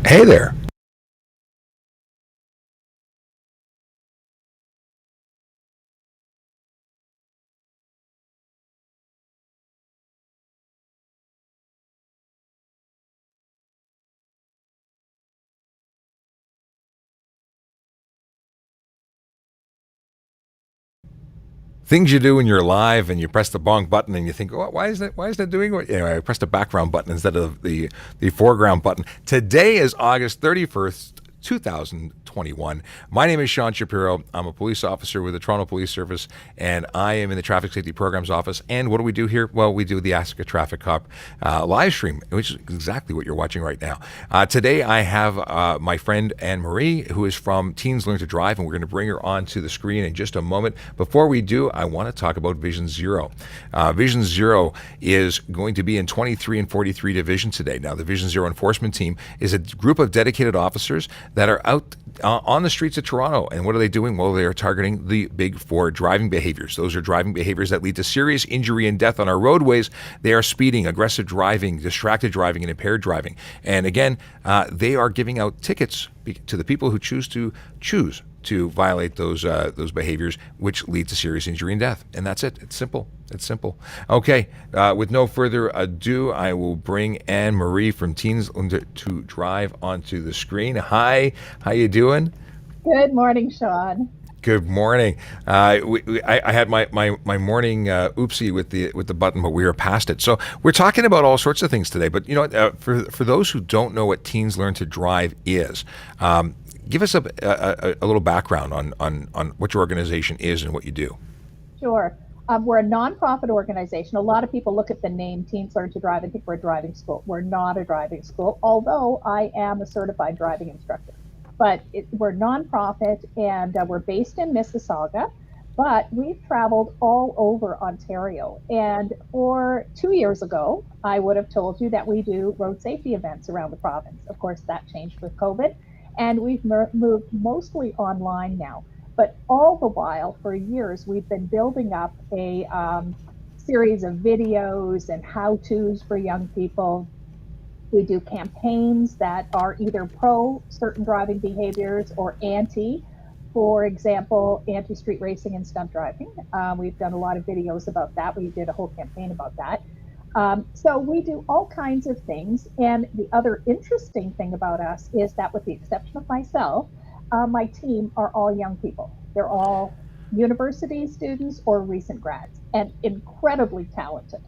Hey there. Things you do when you're live and you press the wrong button and you think, oh, why is that doing what? Anyway, I pressed the background button instead of the foreground button. Today is August 31st, 2021. My name is Sean Shapiro. I'm a police officer with the Toronto Police Service, and I am in the Traffic Safety Programs Office. And what do we do here? Well, we do the Ask a Traffic Cop live stream, which is exactly what you're watching right now. Today, I have my friend Anne Marie, who is from Teens Learn to Drive, and we're going to bring her onto the screen in just a moment. Before we do, I want to talk about Vision Zero. Vision Zero is going to be in 23 and 43 divisions today. Now, the Vision Zero enforcement team is a group of dedicated officers that are out on the streets of Toronto. And what are they doing? Well, they are targeting the big four driving behaviors. Those are driving behaviors that lead to serious injury and death on our roadways. They are speeding, aggressive driving, distracted driving, and impaired driving. And again, they are giving out tickets to the people who choose to violate those behaviors, which lead to serious injury and death. And that's it. It's simple. It's simple. Okay. With no further ado, I will bring Anne Marie from Teens to Drive onto the screen. Hi. How you doing? Good morning, Sean. Good morning. I had my morning oopsie with the button, but we are past it. So we're talking about all sorts of things today. But you know what? For those who don't know what Teens Learn to Drive is, give us a little background on what your organization is and what you do. Sure. We're a nonprofit organization. A lot of people look at the name Teens Learn to Drive and think we're a driving school. We're not a driving school, although I am a certified driving instructor. But we're nonprofit, and we're based in Mississauga, but we've traveled all over Ontario. And for 2 years ago, I would have told you that we do road safety events around the province. Of course, that changed with COVID, and we've moved mostly online now. But all the while, for years, we've been building up a series of videos and how-tos for young people. We do campaigns that are either pro certain driving behaviors or anti. For example, anti-street racing and stunt driving. We've done a lot of videos about that. We did a whole campaign about that. So we do all kinds of things. And the other interesting thing about us is that, with the exception of myself, my team are all young people. They're all university students or recent grads, and incredibly talented.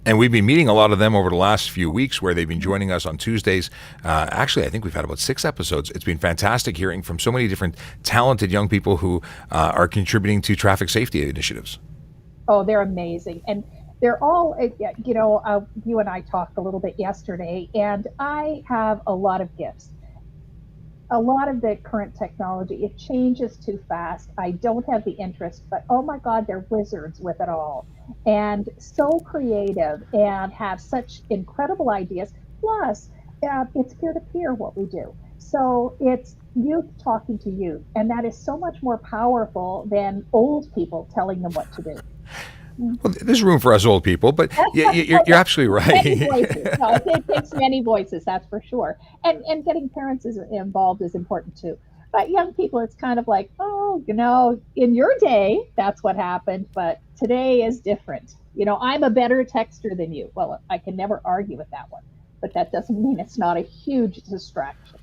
And we've been meeting a lot of them over the last few weeks, where they've been joining us on Tuesdays. Actually, I think we've had about 6 episodes. It's been fantastic hearing from so many different talented young people who are contributing to traffic safety initiatives. Oh, they're amazing. And they're all, you and I talked a little bit yesterday, and I have a lot of gifts. A lot of the current technology, it changes too fast. I don't have the interest, but oh my God, they're wizards with it all, and so creative and have such incredible ideas. Plus, it's peer to peer what we do. So it's youth talking to youth, and that is so much more powerful than old people telling them what to do. Well, there's room for us old people, but you're absolutely Many right. voices. No, it takes many voices, that's for sure. And getting parents involved is important too. But young people, it's kind of like, oh, in your day, that's what happened, but today is different. I'm a better texter than you. Well, I can never argue with that one, but that doesn't mean it's not a huge distraction.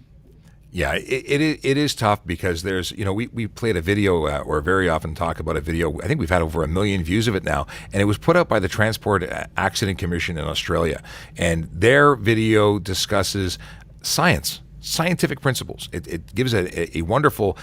Yeah, it is tough because there's, we played a video or very often talk about a video. I think we've had over 1 million views of it now. And it was put out by the Transport Accident Commission in Australia. And their video discusses scientific principles. It gives a wonderful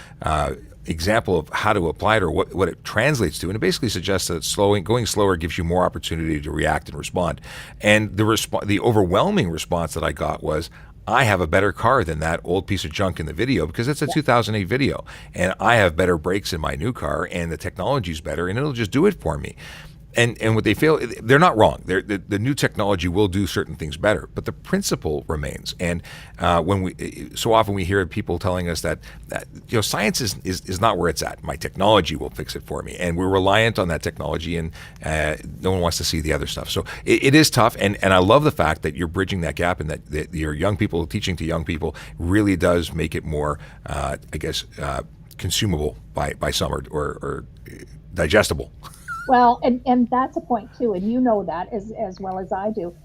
example of how to apply it or what it translates to. And it basically suggests that going slower gives you more opportunity to react and respond. And the overwhelming response that I got was, I have a better car than that old piece of junk in the video, because it's a 2008 video, and I have better brakes in my new car, and the technology's better, and it'll just do it for me. And what they fail, they're not wrong. The new technology will do certain things better, but the principle remains. And when we so often we hear people telling us that science is not where it's at. My technology will fix it for me, and we're reliant on that technology, and no one wants to see the other stuff. So it is tough, and I love the fact that you're bridging that gap, and that your young people teaching to young people really does make it more, consumable by some, or digestible. Well, and that's a point too, and you know that as well as I do.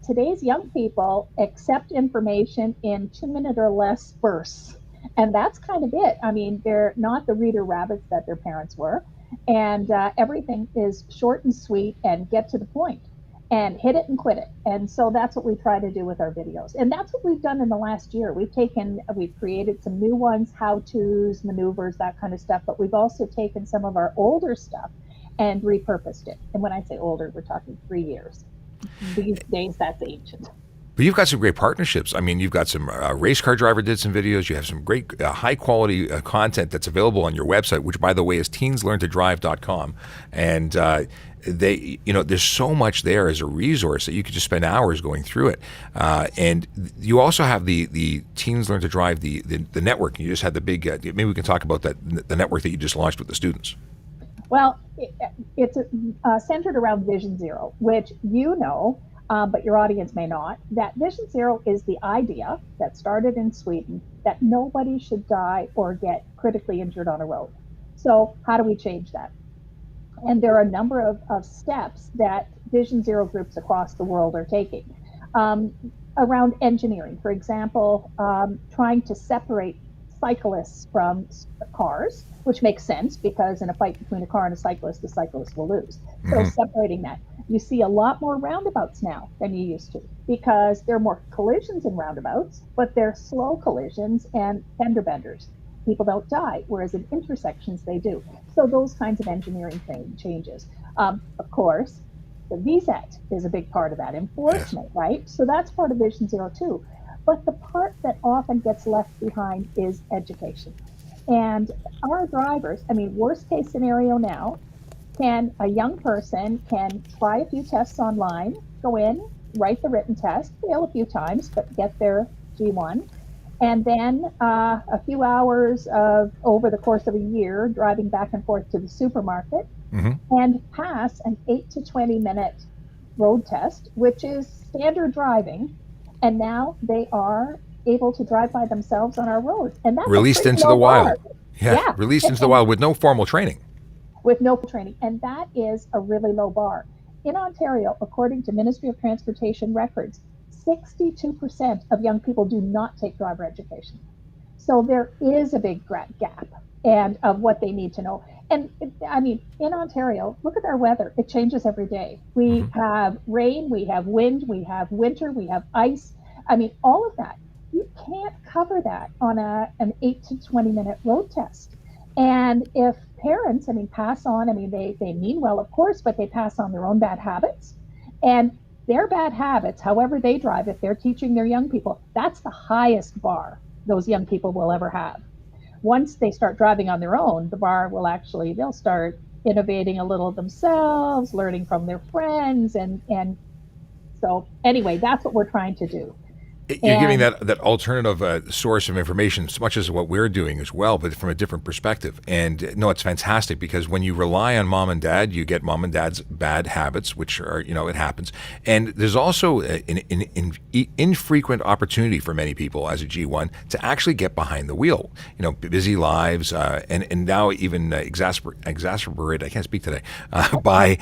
Today's young people accept information in 2 minute or less bursts, and that's kind of it. I mean, they're not the reader rabbits that their parents were, and everything is short and sweet and get to the point, and hit it and quit it. And so that's what we try to do with our videos, and that's what we've done in the last year. We've created some new ones, how-tos, maneuvers, that kind of stuff, but we've also taken some of our older stuff and repurposed it. And when I say older, we're talking 3 years. These days, that's ancient. But you've got some great partnerships. I mean, you've got some race car driver did some videos. You have some great high quality content that's available on your website, which, by the way, is teenslearntodrive.com. And there's so much there as a resource that you could just spend hours going through it. And you also have the Teens Learn to Drive, the network. You just had the big. Maybe we can talk about that, the network that you just launched with the students. Well, it's centered around Vision Zero, which but your audience may not. That Vision Zero is the idea that started in Sweden that nobody should die or get critically injured on a road. So how do we change that? And there are a number of steps that Vision Zero groups across the world are taking. Around engineering, for example, trying to separate cyclists from cars, which makes sense because in a fight between a car and a cyclist, the cyclist will lose. So separating that. You see a lot more roundabouts now than you used to, because there are more collisions in roundabouts, but they're slow collisions and fender benders. People don't die, whereas in intersections they do. So those kinds of engineering changes. Of course, the VSAT is a big part of that enforcement, yes. Right? So that's part of Vision Zero too. But the part that often gets left behind is education. And our drivers, worst case scenario now, a young person can try a few tests online, go in, write the written test, fail a few times, but get their G1. And then a few hours over the course of a year, driving back and forth to the supermarket, and pass an 8 to 20 minute road test, which is standard driving. And now they are able to drive by themselves on our roads. And that's released into the wild. Yeah, released into the wild with no formal training. With no training. And that is a really low bar. In Ontario, according to Ministry of Transportation records, 62% of young people do not take driver education. So there is a big gap and of what they need to know. And in Ontario, look at our weather. It changes every day. We have rain, we have wind, we have winter, we have ice. All of that. You can't cover that on an 8 to 20 minute road test. And if parents, pass on, they mean well, of course, but they pass on their own bad habits. And their bad habits, however they drive, if they're teaching their young people, that's the highest bar those young people will ever have. Once they start driving on their own, the bar will they'll start innovating a little themselves, learning from their friends. And so anyway, that's what we're trying to do. You're giving that alternative source of information as much as what we're doing as well, but from a different perspective. And no, it's fantastic because when you rely on mom and dad, you get mom and dad's bad habits, which are, it happens. And there's also an infrequent opportunity for many people as a G1 to actually get behind the wheel. Busy lives and now even exacerbated, I can't speak today, by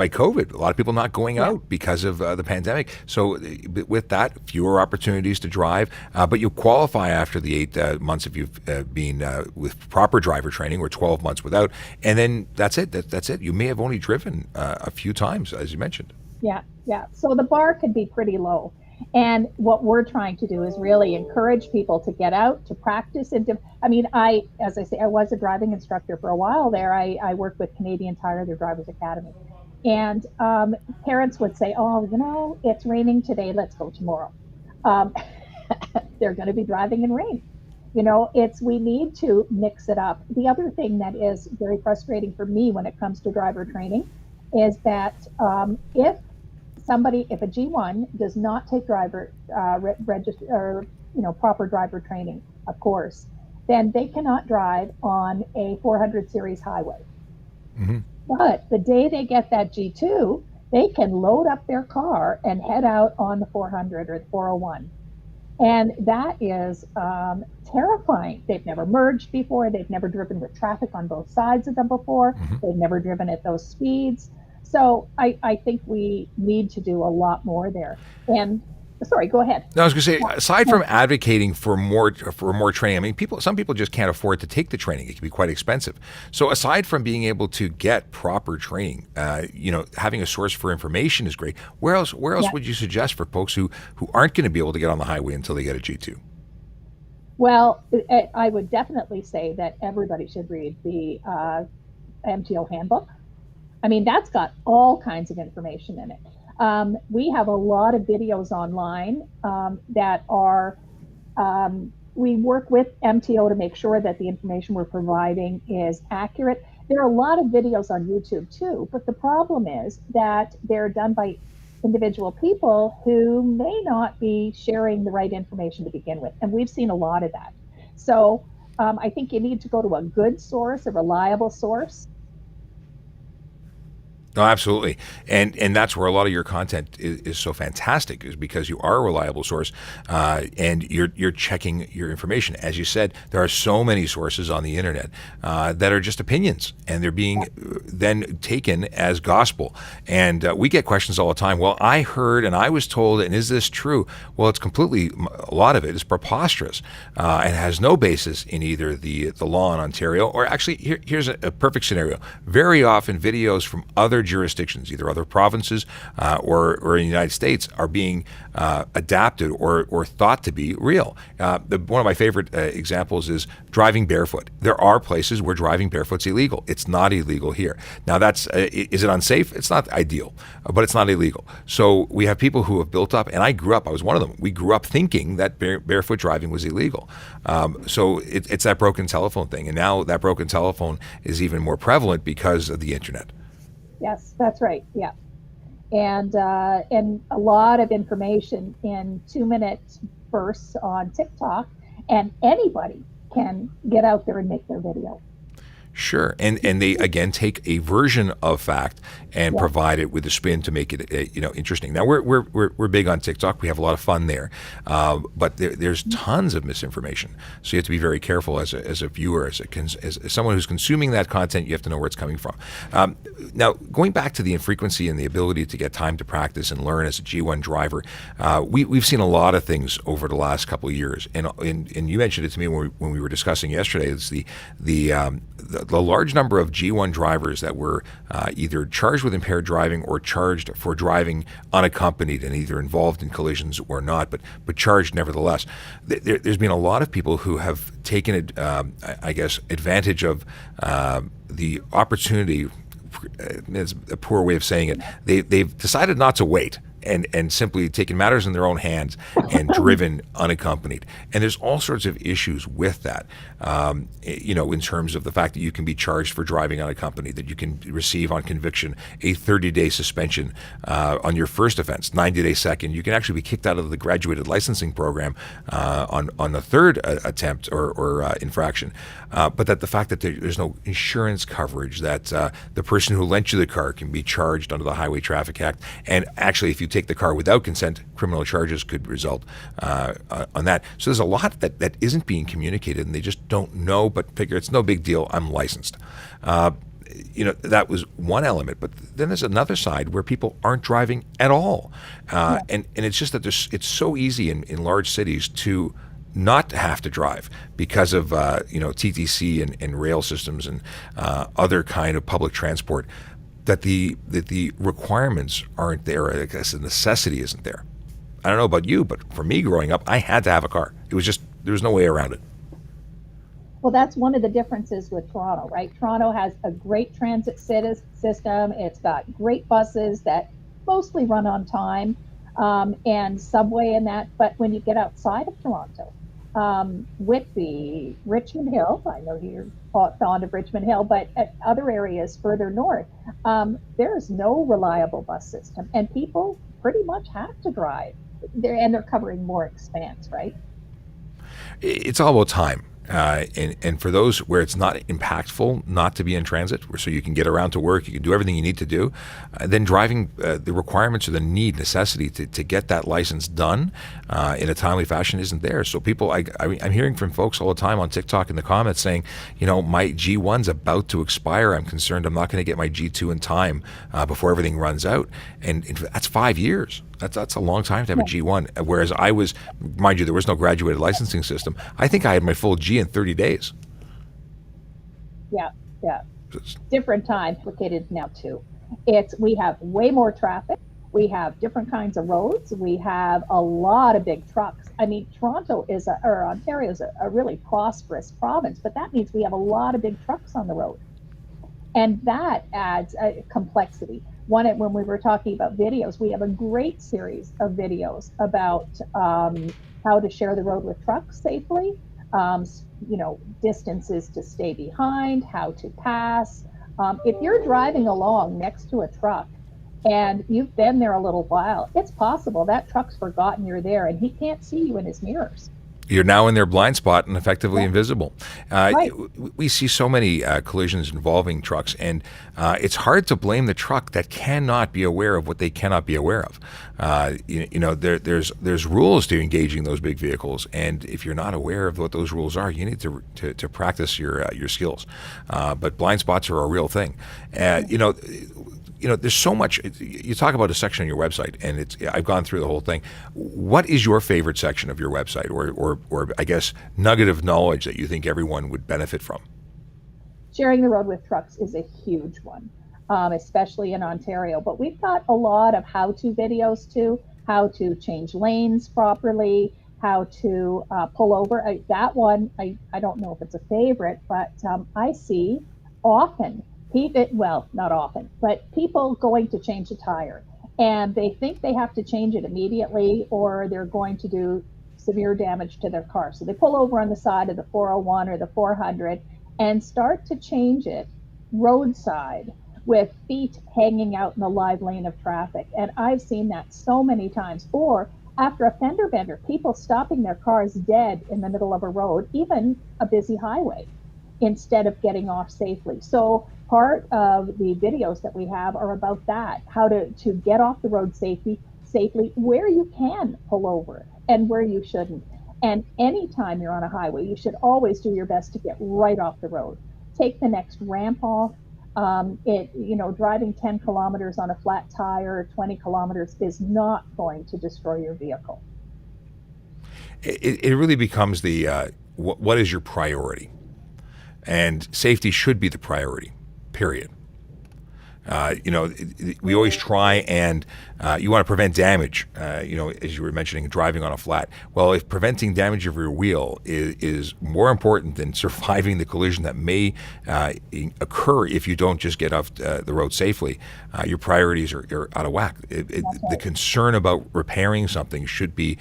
COVID. A lot of people not going out because of the pandemic. So with that, fewer opportunities to drive, but you qualify after the 8 months if you've been with proper driver training, or 12 months without. And then that's it. That's it. You may have only driven a few times, as you mentioned. Yeah. So the bar could be pretty low. And what we're trying to do is really encourage people to get out, to practice. As I say, I was a driving instructor for a while there. I worked with Canadian Tire, their driver's academy. And parents would say, it's raining today, let's go tomorrow. They're going to be driving in rain. It's we need to mix it up. The other thing that is very frustrating for me when it comes to driver training is that if a G1 does not take driver register or proper driver training, of course, then they cannot drive on a 400 series highway. Hmm. But the day they get that G2, they can load up their car and head out on the 400 or the 401. And that is terrifying. They've never merged before. They've never driven with traffic on both sides of them before. Hmm. They've never driven at those speeds. So I think we need to do a lot more there. And sorry, go ahead. No, I was going to say, aside from advocating for more training, I mean, some people just can't afford to take the training. It can be quite expensive. So aside from being able to get proper training, having a source for information is great. Where else Yeah. would you suggest for folks who aren't going to be able to get on the highway until they get a G2? Well, I would definitely say that everybody should read the MTO handbook. I mean, that's got all kinds of information in it. We have a lot of videos online that are, we work with MTO to make sure that the information we're providing is accurate. There are a lot of videos on YouTube too, but the problem is that they're done by individual people who may not be sharing the right information to begin with. And we've seen a lot of that. So I think you need to go to a good source, a reliable source. No, absolutely, and that's where a lot of your content is so fantastic, is because you are a reliable source, and you're checking your information. As you said, there are so many sources on the internet that are just opinions, and they're being then taken as gospel. And we get questions all the time. Well, I heard and I was told, and is this true? Well, it's completely. A lot of it is preposterous and has no basis in either the law in Ontario or actually here's a perfect scenario. Very often, videos from other jurisdictions, either other provinces or in the United States, are being adapted or thought to be real. One of my favorite examples is driving barefoot. There are places where driving barefoot's illegal. It's not illegal here. Now, is it unsafe? It's not ideal, but it's not illegal. So we have people who have built up, and I was one of them. We grew up thinking that barefoot driving was illegal. So it's that broken telephone thing, and now that broken telephone is even more prevalent because of the internet. Yes, that's right. Yeah. And a lot of information in 2-minute bursts on TikTok, and anybody can get out there and make their video. Sure, and they again take a version of fact and Yeah. provide it with a spin to make it interesting. Now we're big on TikTok. We have a lot of fun there, but there's tons of misinformation. So you have to be very careful as a viewer, as someone who's consuming that content. You have to know where it's coming from. Now going back to the infrequency and the ability to get time to practice and learn as a G1 driver, we've seen a lot of things over the last couple of years, and you mentioned it to me when we were discussing yesterday. It's the large number of G1 drivers that were either charged with impaired driving or charged for driving unaccompanied and either involved in collisions or not, but charged nevertheless. There's been a lot of people who have taken, I guess, advantage of the opportunity. It's a poor way of saying it. They've decided not to wait and simply taken matters in their own hands and driven unaccompanied. And there's all sorts of issues with that, in terms of the fact that you can be charged for driving unaccompanied, that you can receive on conviction a 30-day suspension on your first offense, 90-day second. You can actually be kicked out of the graduated licensing program on the third attempt or infraction. But that the fact that there's no insurance coverage, that the person who lent you the car can be charged under the Highway Traffic Act. And actually, if you take the car without consent, criminal charges could result on that. So there's a lot that isn't being communicated, and they just don't know, but figure it's no big deal. I'm licensed. That was one element, but then there's another side where people aren't driving at all, and it's just that it's so easy in large cities to not to have to drive because of TTC and rail systems and other kind of public transport. That the requirements aren't there. I guess the necessity isn't there. I don't know about you, but for me growing up, I had to have a car. It was just, there was no way around it. Well, that's one of the differences with Toronto, right? Toronto has a great transit system. It's got great buses that mostly run on time, and subway and that. But when you get outside of Toronto, Whitby, Richmond Hill. I know you're fond of Richmond Hill, but at other areas further north, there is no reliable bus system, and people pretty much have to drive. They're covering more expanse, right? It's all about time. And for those where it's not impactful not to be in transit, so you can get around to work, you can do everything you need to do, then driving, the requirements or the necessity to get that license done in a timely fashion isn't there. So people, I'm hearing from folks all the time on TikTok in the comments saying, my G1's about to expire. I'm concerned I'm not going to get my G2 in time before everything runs out. And that's 5 years. That's a long time to have a G1. Whereas I was, mind you, there was no graduated licensing system. I think I had my full G in 30 days. Yeah, yeah. Different time, complicated now too. We have way more traffic. We have different kinds of roads. We have a lot of big trucks. I mean, Ontario is a really prosperous province, but that means we have a lot of big trucks on the road. And that adds a complexity. When we were talking about videos, we have a great series of videos about how to share the road with trucks safely, distances to stay behind, how to pass. If you're driving along next to a truck and you've been there a little while, it's possible that truck's forgotten you're there and he can't see you in his mirrors. You're now in their blind spot and effectively invisible. Right. We see so many collisions involving trucks, and it's hard to blame the truck that cannot be aware of what they cannot be aware of. There's rules to engaging those big vehicles, and if you're not aware of what those rules are, you need to practice your skills. But blind spots are a real thing. There's so much. You talk about a section on your website, and I've gone through the whole thing. What is your favorite section of your website, or I guess nugget of knowledge that you think everyone would benefit from? Sharing the road with trucks is a huge one, especially in Ontario. But we've got a lot of how-to videos too, how to change lanes properly, how to pull over. That one, I don't know if it's a favorite, but I see often. Not often, but people going to change a tire and they think they have to change it immediately or they're going to do severe damage to their car. So they pull over on the side of the 401 or the 400 and start to change it roadside with feet hanging out in the live lane of traffic. And I've seen that so many times. Or after a fender bender, people stopping their cars dead in the middle of a road, even a busy highway, instead of getting off safely. So part of the videos that we have are about that, how to get off the road safely, where you can pull over and where you shouldn't. And anytime you're on a highway, you should always do your best to get right off the road. Take the next ramp off. Driving 10 kilometers on a flat tire or 20 kilometers is not going to destroy your vehicle. It really becomes the what is your priority? And safety should be the priority, period. We always try and you want to prevent damage, as you were mentioning, driving on a flat. Well, if preventing damage of your wheel is more important than surviving the collision that may occur if you don't just get off the road safely, your priorities are out of whack. The concern about repairing something should be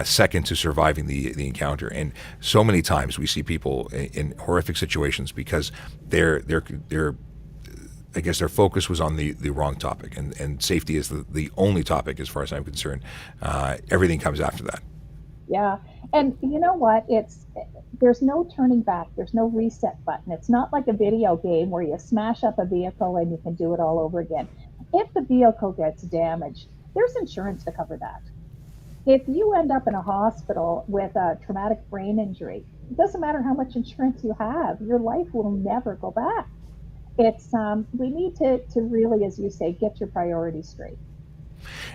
second to surviving the encounter. And so many times we see people in horrific situations because they're I guess their focus was on the wrong topic, and safety is the only topic as far as I'm concerned. Everything comes after that. Yeah, and you know what? There's no turning back. There's no reset button. It's not like a video game where you smash up a vehicle and you can do it all over again. If the vehicle gets damaged, there's insurance to cover that. If you end up in a hospital with a traumatic brain injury, it doesn't matter how much insurance you have, your life will never go back. We need to really, as you say, get your priorities straight.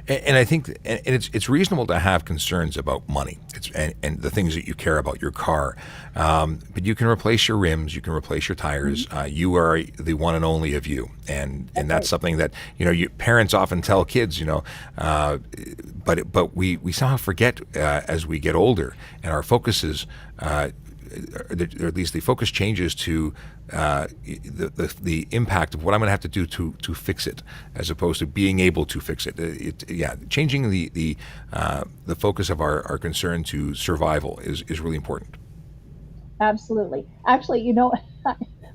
And I think it's reasonable to have concerns about money and the things that you care about, your car. But you can replace your rims, you can replace your tires. You are the one and only of you, and that's something that parents often tell kids. But we somehow forget as we get older, and our focus is or at least the focus changes to the impact of what I'm going to have to do to fix it, as opposed to being able to fix it. Changing the focus of our concern to survival is really important. Absolutely. Actually,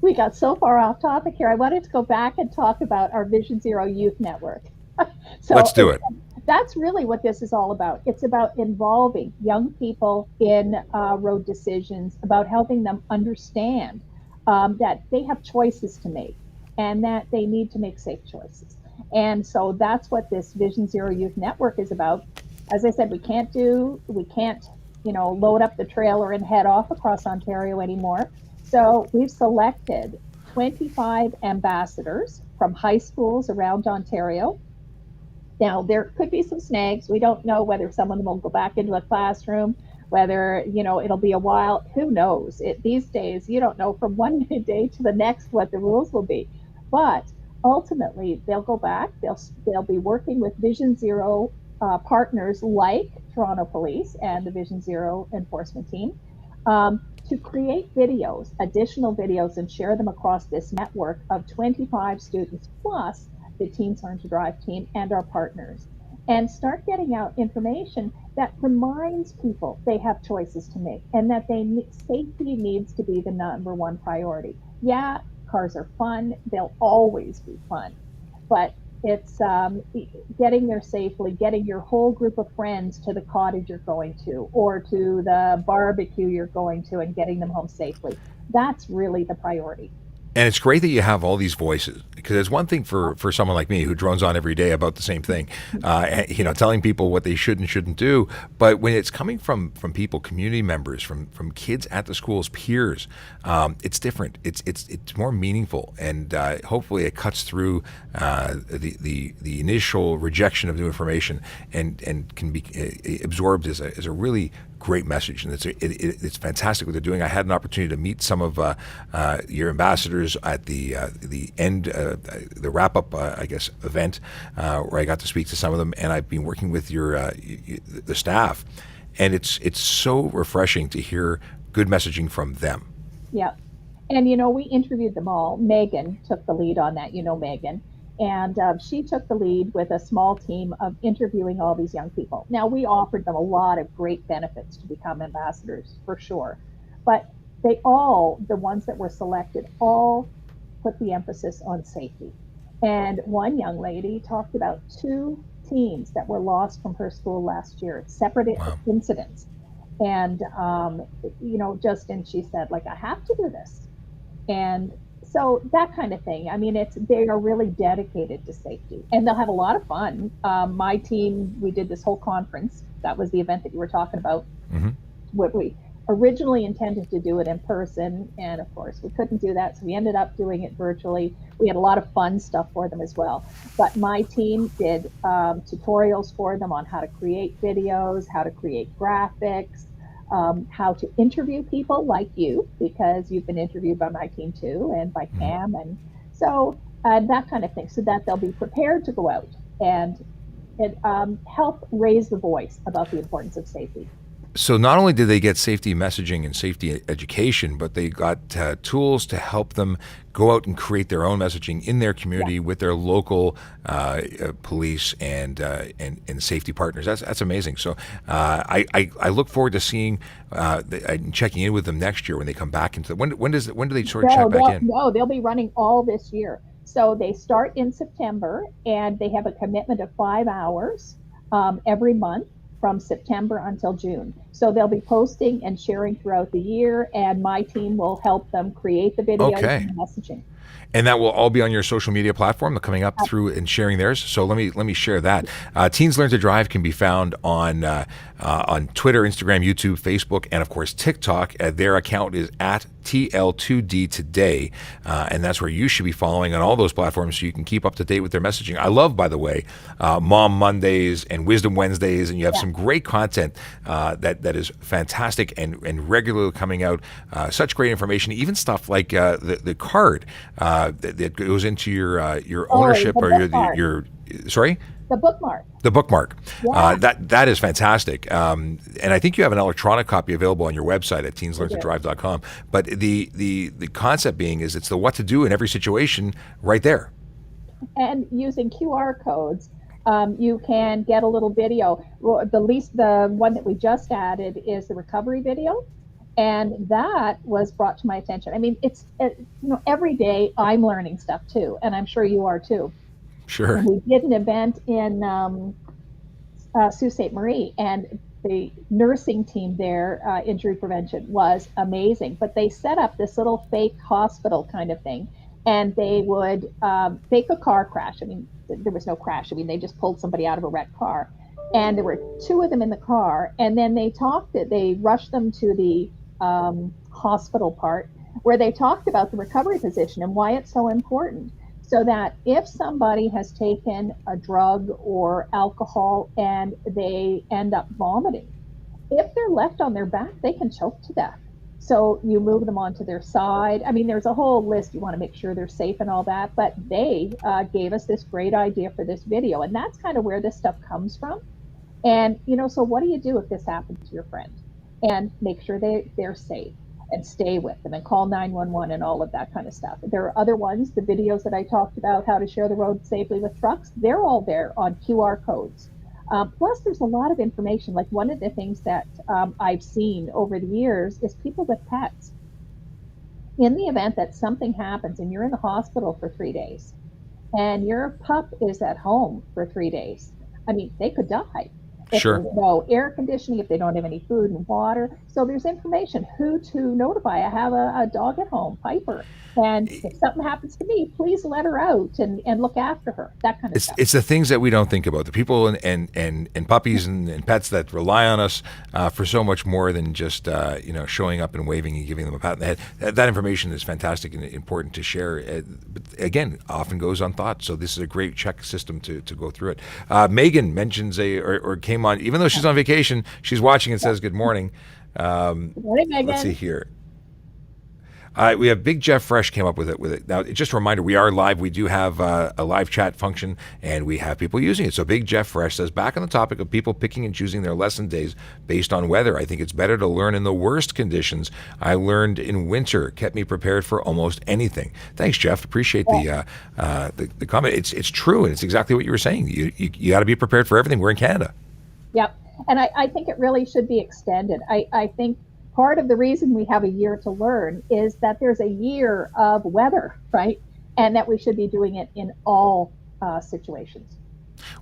we got so far off topic here. I wanted to go back and talk about our Vision Zero Youth Network. So Let's do it. That's really what this is all about. It's about involving young people in road decisions, about helping them understand that they have choices to make and that they need to make safe choices. And so that's what this Vision Zero Youth Network is about. As I said, we can't load up the trailer and head off across Ontario anymore. So we've selected 25 ambassadors from high schools around Ontario. Now, there could be some snags. We don't know whether some of them will go back into a classroom, whether, it'll be a while. Who knows? These days, you don't know from one day to the next what the rules will be. But ultimately, they'll go back. They'll be working with Vision Zero partners like Toronto Police and the Vision Zero enforcement team to create videos, additional videos, and share them across this network of 25 students plus the Teens Learn to Drive team and our partners, and start getting out information that reminds people they have choices to make and that safety needs to be the number one priority. Yeah, cars are fun. They'll always be fun. But it's getting there safely, getting your whole group of friends to the cottage you're going to or to the barbecue you're going to and getting them home safely. That's really the priority. And it's great that you have all these voices, because it's one thing for someone like me who drones on every day about the same thing, telling people what they should and shouldn't do. But when it's coming from people, community members, from kids at the schools, peers, it's different. It's more meaningful, and hopefully it cuts through the initial rejection of new information and can be absorbed as a really great message. And it's fantastic what they're doing. I had an opportunity to meet some of your ambassadors at the end, the wrap up, event where I got to speak to some of them, and I've been working with the staff, and it's so refreshing to hear good messaging from them. Yeah, and we interviewed them all. Megan took the lead on that. Megan. And she took the lead with a small team of interviewing all these young people. Now, we offered them a lot of great benefits to become ambassadors, for sure. But the ones that were selected, all put the emphasis on safety. And one young lady talked about 2 teens that were lost from her school last year, separate incidents. And, and she said, I have to do this. And so that kind of thing. I mean, they are really dedicated to safety, and they'll have a lot of fun. My team, we did this whole conference. That was the event that you were talking about. Mm-hmm. What we originally intended to do it in person, and of course we couldn't do that, so we ended up doing it virtually. We had a lot of fun stuff for them as well. But my team did tutorials for them on how to create videos, how to create graphics, how to interview people like you, because you've been interviewed by my team too, and by Cam, and so that kind of thing, so that they'll be prepared to go out and help raise the voice about the importance of safety. So not only did they get safety messaging and safety education, but they got tools to help them go out and create their own messaging in their community with their local police and safety partners. That's amazing. So I look forward to seeing checking in with them next year when they come back into when do they sort of check back in? No, they'll be running all this year. So they start in September, and they have a commitment of 5 hours every month from September until June. So they'll be posting and sharing throughout the year, and my team will help them create the videos and the messaging. And that will all be on your social media platform, coming up through and sharing theirs. So let me share that. Teens Learn to Drive can be found on Twitter, Instagram, YouTube, Facebook, and of course TikTok. Their account is at TL2D Today, and that's where you should be following on all those platforms so you can keep up to date with their messaging. I love, by the way, Mom Mondays and Wisdom Wednesdays, and you have some great content that is fantastic and regularly coming out. Such great information, even stuff like the card that goes into your ownership or your sorry. The bookmark. The bookmark. Yeah. That is fantastic. And I think you have an electronic copy available on your website at We do. teenslearntodrive.com. But the concept being is it's the what to do in every situation right there. And using QR codes, you can get a little video. Well, the one that we just added is the recovery video, and that was brought to my attention. I mean, every day I'm learning stuff too, and I'm sure you are too. Sure. And we did an event in Sault Ste. Marie, and the nursing team there, injury prevention, was amazing. But they set up this little fake hospital kind of thing, and they would fake a car crash. I mean, there was no crash. I mean, they just pulled somebody out of a wrecked car, and there were two of them in the car. And then they rushed them to the hospital part where they talked about the recovery position and why it's so important. So that if somebody has taken a drug or alcohol and they end up vomiting, if they're left on their back, they can choke to death. So you move them onto their side. I mean, there's a whole list. You want to make sure they're safe and all that. But they gave us this great idea for this video. And that's kind of where this stuff comes from. And, so what do you do if this happens to your friend? And make sure they're safe and stay with them and call 911 and all of that kind of stuff. There are other ones, the videos that I talked about, how to share the road safely with trucks, they're all there on QR codes. Plus, there's a lot of information. Like one of the things that I've seen over the years is people with pets. In the event that something happens and you're in the hospital for 3 days and your pup is at home for 3 days, I mean, they could die. If Sure. there's no air conditioning, if they don't have any food and water. So there's information, who to notify. I have a dog at home, Piper. And if something happens to me, please let her out and look after her, that kind of stuff. It's the things that we don't think about. The people and puppies and pets that rely on us for so much more than just showing up and waving and giving them a pat on the head. That information is fantastic and important to share. But again, often goes unthought. So this is a great check system to go through it. Megan mentions or came on, even though she's on vacation, she's watching and says good morning. Good morning, Megan. Let's see here. We have Big Jeff Fresh came up with it. Now, just a reminder, we are live. We do have a live chat function, and we have people using it. So Big Jeff Fresh says, back on the topic of people picking and choosing their lesson days based on weather, I think it's better to learn in the worst conditions. I learned in winter, kept me prepared for almost anything. Thanks, Jeff. Appreciate the comment. It's true, and it's exactly what you were saying. You got to be prepared for everything. We're in Canada. Yep. And I think it really should be extended. I think part of the reason we have a year to learn is that there's a year of weather, right? And that we should be doing it in all situations.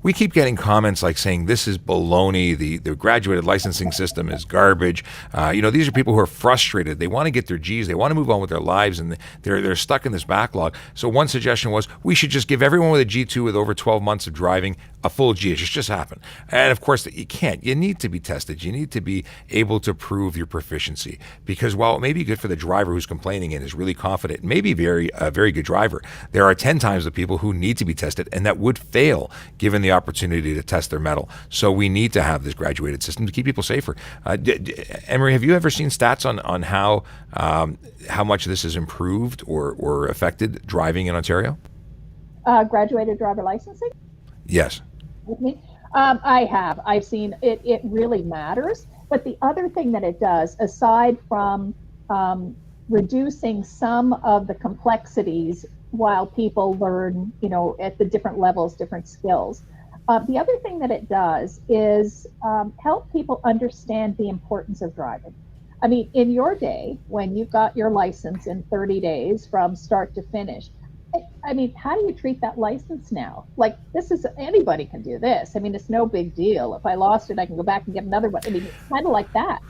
We keep getting comments like saying this is baloney. The graduated licensing system is garbage. These are people who are frustrated. They want to get their Gs. They want to move on with their lives, and they're stuck in this backlog. So one suggestion was we should just give everyone with a G2 with over 12 months of driving a full G. It just happened. And of course, you can't. You need to be tested. You need to be able to prove your proficiency. Because while it may be good for the driver who's complaining and is really confident, maybe a very good driver, there are 10 times the people who need to be tested and that would fail given the opportunity to test their mettle. So we need to have this graduated system to keep people safer. Emery, have you ever seen stats on how much this has improved or affected driving in Ontario? Graduated driver licensing? Yes. With me? I have. I've seen it. It really matters. But the other thing that it does, aside from reducing some of the complexities while people learn, at the different levels, different skills, the other thing that it does is help people understand the importance of driving. I mean, in your day, when you got your license in 30 days from start to finish, I mean, how do you treat that license now? Like, anybody can do this. I mean, it's no big deal. If I lost it, I can go back and get another one. I mean, it's kind of like that.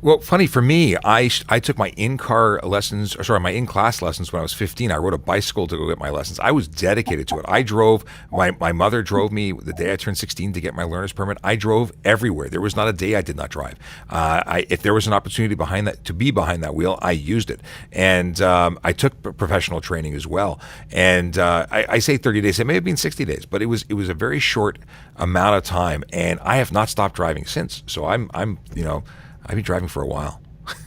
Well, funny for me, I took my in-class lessons when I was 15. I rode a bicycle to go get my lessons. I was dedicated to it. I drove, my mother drove me the day I turned 16 to get my learner's permit. I drove everywhere. There was not a day I did not drive. If there was an opportunity to be behind that wheel, I used it. And I took professional training as well. And I say 30 days, it may have been 60 days, but it was a very short amount of time. And I have not stopped driving since. So I've been driving for a while.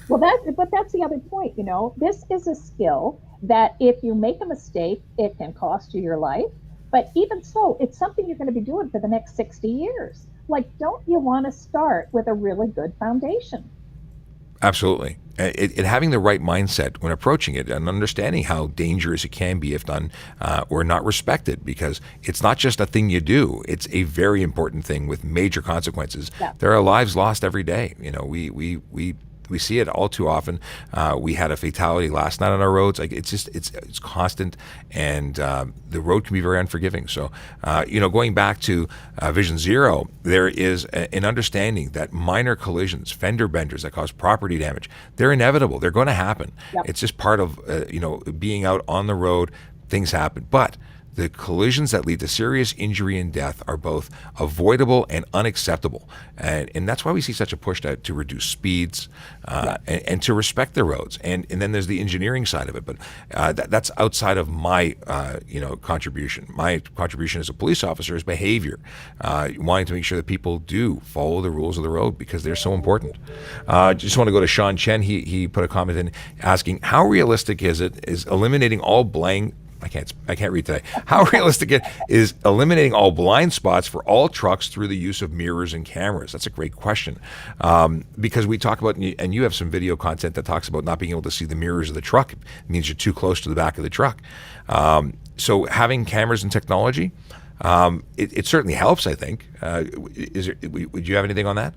Well, that's the other point. This is a skill that if you make a mistake, it can cost you your life. But even so, it's something you're going to be doing for the next 60 years. Like, don't you want to start with a really good foundation? Absolutely. Having the right mindset when approaching it and understanding how dangerous it can be if done or not respected, because it's not just a thing you do. It's a very important thing with major consequences. Yeah. There are lives lost every day. You know, we see it all too often. We had a fatality last night on our roads. Like it's constant, and the road can be very unforgiving. So, going back to Vision Zero, there is an understanding that minor collisions, fender benders that cause property damage, they're inevitable. They're going to happen. Yep. It's just part of being out on the road. Things happen, but the collisions that lead to serious injury and death are both avoidable and unacceptable. And that's why we see such a push to reduce speeds and to respect the roads. And then there's the engineering side of it. But that's outside of my contribution. My contribution as a police officer is behavior, wanting to make sure that people do follow the rules of the road because they're so important. Just want to go to Sean Chen. He put a comment in asking, how realistic is eliminating all blank I can't read today. How realistic it is eliminating all blind spots for all trucks through the use of mirrors and cameras? That's a great question, because we talk about, and you have some video content that talks about not being able to see the mirrors of the truck. It means you're too close to the back of the truck. So having cameras and technology, it certainly helps, I think. Would you have anything on that?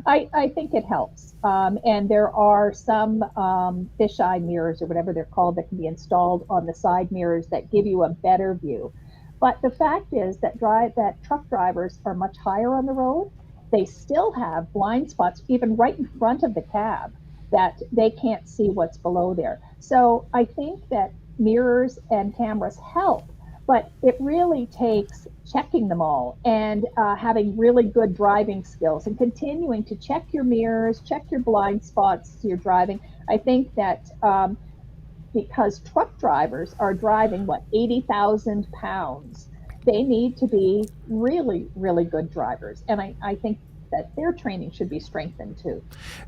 I think it helps. And there are some fisheye mirrors or whatever they're called that can be installed on the side mirrors that give you a better view. But the fact is that truck drivers are much higher on the road. They still have blind spots, even right in front of the cab, that they can't see what's below there. So I think that mirrors and cameras help, but it really takes checking them all and having really good driving skills and continuing to check your mirrors, check your blind spots as you're driving. I think that because truck drivers are driving, 80,000 pounds, they need to be really, really good drivers. And I think that their training should be strengthened too.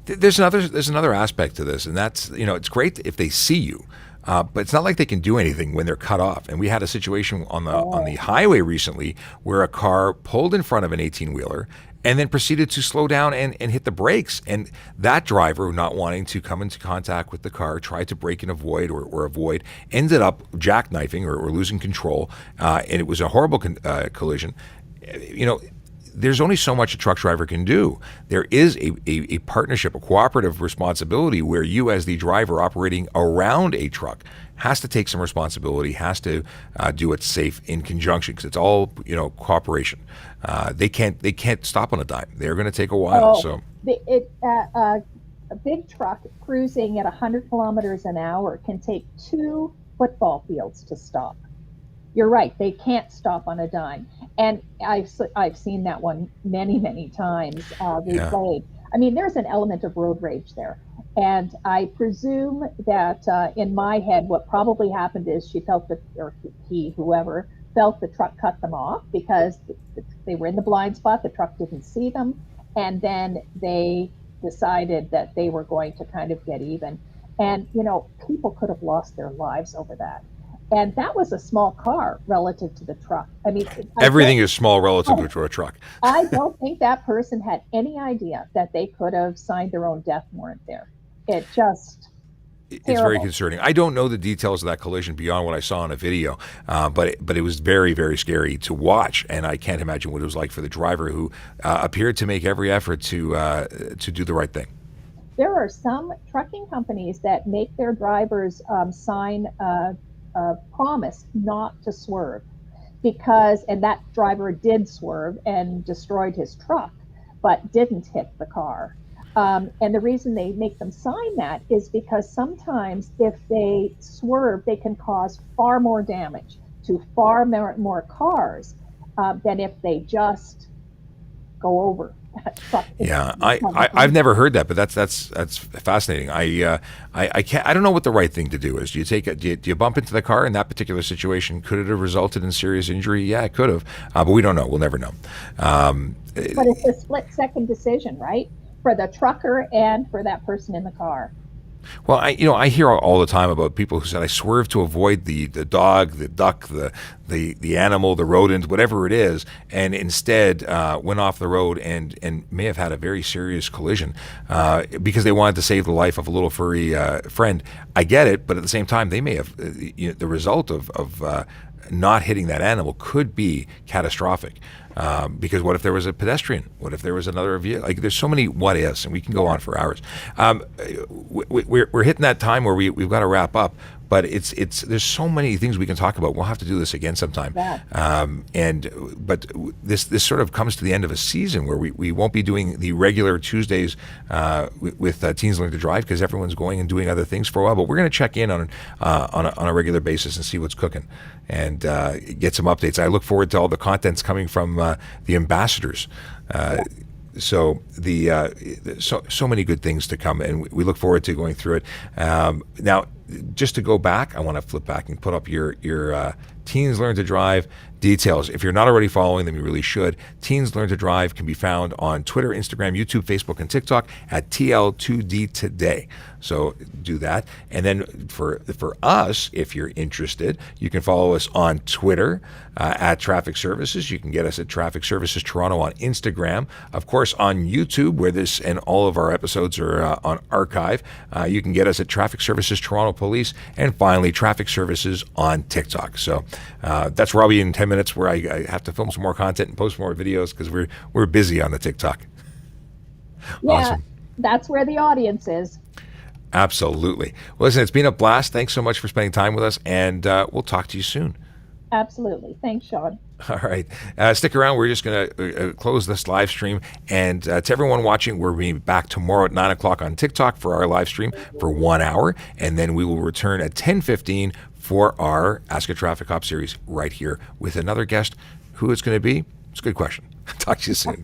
There's another aspect to this, and that's, it's great if they see you. But it's not like they can do anything when they're cut off. And we had a situation on the highway recently where a car pulled in front of an 18-wheeler and then proceeded to slow down and hit the brakes. And that driver, not wanting to come into contact with the car, tried to brake and avoid or avoid, ended up jackknifing or losing control. And it was a horrible collision. There's only so much a truck driver can do. There is a partnership, a cooperative responsibility where you, as the driver operating around a truck, has to take some responsibility, has to do it safe in conjunction, because it's all cooperation. They can't stop on a dime. They're going to take a while. A big truck cruising at 100 kilometers an hour can take 2 football fields to stop. You're right. They can't stop on a dime. And I've seen that one many, many times replayed. I mean, there's an element of road rage there. And I presume that in my head, what probably happened is whoever felt the truck cut them off because they were in the blind spot. The truck didn't see them. And then they decided that they were going to kind of get even. And, people could have lost their lives over that. And that was a small car relative to the truck. I mean, everything is small relative to a truck. I don't think that person had any idea that they could have signed their own death warrant there. It's very concerning. I don't know the details of that collision beyond what I saw in a video, but it was very, very scary to watch, and I can't imagine what it was like for the driver, who appeared to make every effort to do the right thing. There are some trucking companies that make their drivers sign a promise not to swerve, and that driver did swerve and destroyed his truck, but didn't hit the car. And the reason they make them sign that is because sometimes if they swerve, they can cause far more damage to far more cars than if they just go over. Yeah, I've never heard that, but that's fascinating. I don't know what the right thing to do is. Do you bump into the car in that particular situation? Could it have resulted in serious injury? Yeah, it could have, but we don't know. We'll never know. But it's a split-second decision, right, for the trucker and for that person in the car. Well, I hear all the time about people who said I swerved to avoid the dog, the duck, the animal, the rodent, whatever it is, and instead went off the road and may have had a very serious collision because they wanted to save the life of a little furry friend. I get it, but at the same time, they may have the result of not hitting that animal could be catastrophic. Because what if there was a pedestrian? What if there was another vehicle? Like, there's so many what ifs, and we can go on for hours. We're hitting that time where we've got to wrap up. But there's so many things we can talk about. We'll have to do this again sometime. Yeah. But this sort of comes to the end of a season where we won't be doing the regular Tuesdays with Teens Learn to Drive because everyone's going and doing other things for a while. But we're going to check in on a regular basis and see what's cooking and get some updates. I look forward to all the contents coming from the ambassadors. So so many good things to come, and we look forward to going through it. Now, just to go back, I want to flip back and put up your Teens Learn to Drive details. If you're not already following them, you really should. Teens Learn to Drive can be found on Twitter, Instagram, YouTube, Facebook, and TikTok at TL2D Today. So do that. And then for us, if you're interested, you can follow us on Twitter at Traffic Services. You can get us at Traffic Services Toronto on Instagram. Of course, on YouTube, where this and all of our episodes are on archive, you can get us at Traffic Services Toronto Police. And finally, Traffic Services on TikTok. So that's where I'll be in 10 minutes, where I have to film some more content and post more videos because we're busy on the TikTok. Yeah, Awesome. That's where the audience is. Absolutely. Well, listen, it's been a blast. Thanks so much for spending time with us, and we'll talk to you soon. Absolutely. Thanks, Sean. All right. Stick around. We're just going to close this live stream. And to everyone watching, we're going to be back tomorrow at 9 o'clock on TikTok for our live stream for 1 hour. And then we will return at 10:15 for our Ask a Traffic Cop series right here with another guest. Who it's going to be? It's a good question. Talk to you soon.